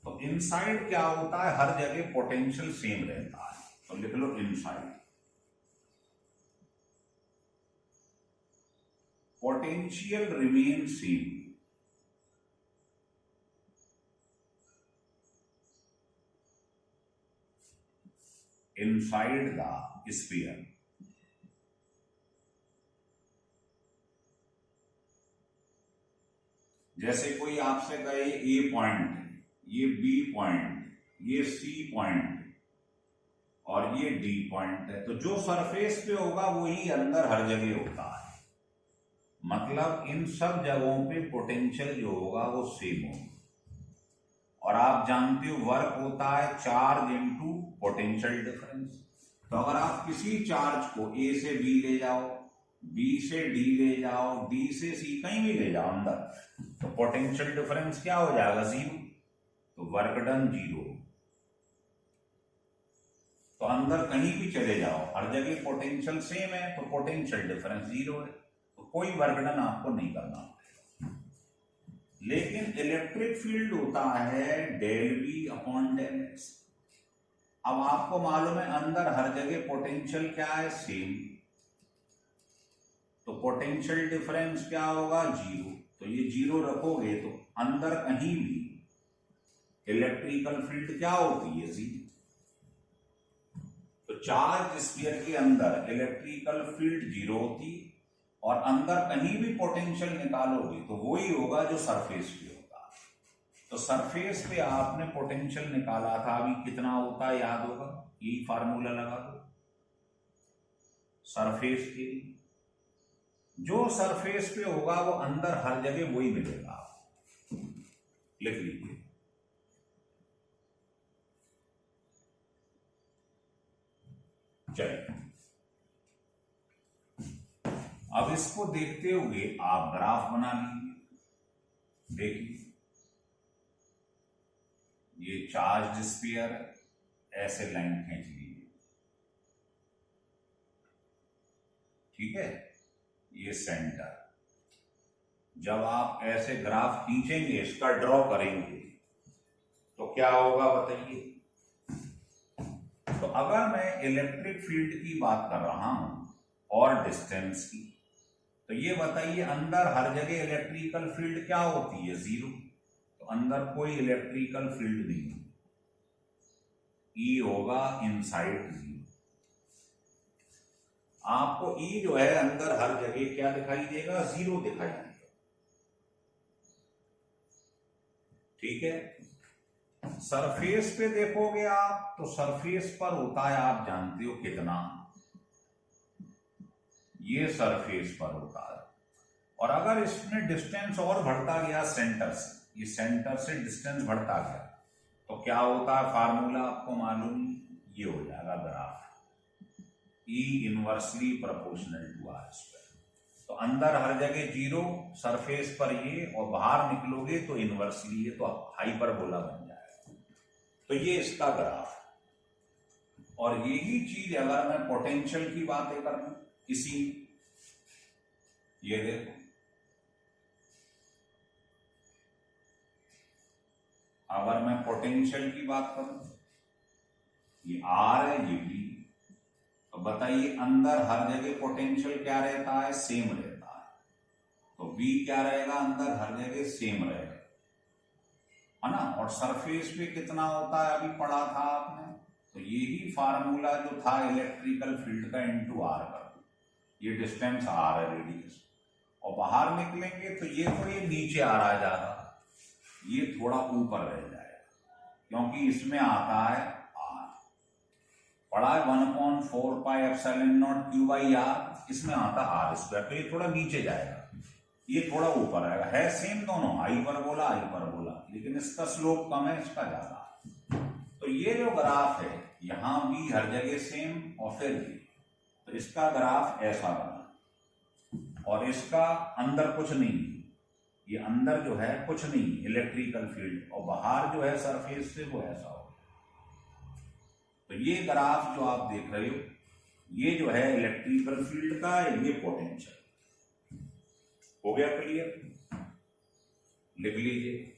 तो इनसाइड क्या होता है, हर जगह पोटेंशियल सेम रहता है, तो लिख लो inside. Potential remain same, inside the sphere। जैसे कोई आपसे कहे ए पॉइंट, ये बी पॉइंट, ये सी पॉइंट और ये डी पॉइंट है, तो जो सरफेस पे होगा वही अंदर हर जगह होता है। मतलब इन सब जगहों पे पोटेंशियल जो होगा वो सेम होगा। और आप जानते हो वर्क होता है चार्ज इनटू पोटेंशियल डिफरेंस। तो अगर आप किसी चार्ज को ए से बी ले जाओ, बी से डी ले जाओ, डी से सी, कहीं भी ले जाओ अंदर, तो पोटेंशियल डिफरेंस क्या हो जाएगा, 0। तो वर्क डन 0। तो अंदर कहीं भी चले जाओ, हर जगह पोटेंशियल सेम है, तो पोटेंशियल डिफरेंस 0 है, तो कोई वर्क डन आपको नहीं करना पड़ेगा। लेकिन इलेक्ट्रिक फील्ड होता है del V upon del X. अब आपको मालूम है अंदर हर जगह पोटेंशियल क्या है, सेम। तो पोटेंशियल डिफरेंस क्या होगा, जीरो। तो ये जीरो रखोगे तो अंदर कहीं भी इलेक्ट्रिकल फील्ड क्या होती है, जीरो। तो चार्ज स्फीयर के अंदर इलेक्ट्रिकल फील्ड जीरो होती, और अंदर कहीं भी पोटेंशियल निकालोगे तो वही होगा जो सरफेस पे होगा। तो सरफेस पे आपने पोटेंशियल निकाला था, अभी कितना होता है याद होगा, यही फार्मूला लगा दो। सरफेस के लिए जो सरफेस पे होगा वो अंदर हर जगह वही मिलेगा, लिख लीजिए। चलिए अब इसको देखते हुए आप ग्राफ बना लीजिए। देखिए ये चार्ज स्फीयर, ऐसे लाइन खींच लीजिए, ठीक है। ये सेंटर, जब आप ऐसे ग्राफ खींचेंगे, इसका ड्रॉ करेंगे तो क्या होगा बताइए। तो अगर मैं इलेक्ट्रिक फील्ड की बात कर रहा हूं और डिस्टेंस की, तो ये बताइए अंदर हर जगह इलेक्ट्रिकल फील्ड क्या होती है, जीरो। तो अंदर कोई इलेक्ट्रिकल फील्ड नहीं है, ई होगा इनसाइड जीरो। आपको ई जो है अंदर हर जगह क्या दिखाई देगा, जीरो दिखाई देगा, ठीक है। सरफेस पे देखोगे आप तो सरफेस पर होता है, आप जानते हो कितना, ये सरफेस पर होता है। और अगर इसमें डिस्टेंस और बढ़ता गया सेंटर से, ये सेंटर से डिस्टेंस बढ़ता गया तो क्या होता है, फार्मूला आपको मालूम, ये हो जाएगा graph, E inversely proportional to R square. तो अंदर हर जगह जीरो, सरफेस पर ये, और बाहर निकलोगे तो इनवर्सली, ये तो हाइपरबोला बन जाएगा। तो ये इसका ग्राफ। और यही चीज अगर मैं पोटेंशियल की बातें करूं, इसी, ये देखो, अगर मैं पोटेंशियल की बात करूं, ये आर है, ये डी। तो बताइए अंदर हर जगह पोटेंशियल क्या रहता है, सेम रहता है। तो V क्या रहेगा, अंदर हर जगह सेम रहेगा, है ना। और सरफेस पे कितना होता है, अभी पढ़ा था आपने। तो यही फार्मूला जो था इलेक्ट्रिकल फील्ड का, इनटू आर कर दो। ये डिस्टेंस आर है, रेडियस। और बाहर निकलेंगे तो ये नीचे आ रहा जाएगा, ये थोड़ा ऊपर रह जाएगा, क्योंकि इसमें आता है आर। पढ़ा है 1/4 pi epsilon naught Q by R, इसमें आता आर स्क्वायर। तो ये थोड़ा नीचे जाएगा, ये थोड़ा ऊपर आएगा, है सेम दोनों, हाइपरबोला हाइपरबोला, लेकिन इसका स्लोप कम है, इसका ज्यादा है। तो ये जो ग्राफ है, यहां भी हर जगह सेम, और फिर ये, तो इसका ग्राफ ऐसा बना, और इसका अंदर कुछ नहीं, ये अंदर जो है कुछ नहीं इलेक्ट्रिकल फील्ड, और बाहर जो है सरफेस से वो ऐसा हो। तो ये ग्राफ जो आप देख रहे हो, ये जो है इलेक्ट्रिकल फील्ड का, ये पोटेंशियल। हो गया क्लियर, लिख लीजिए।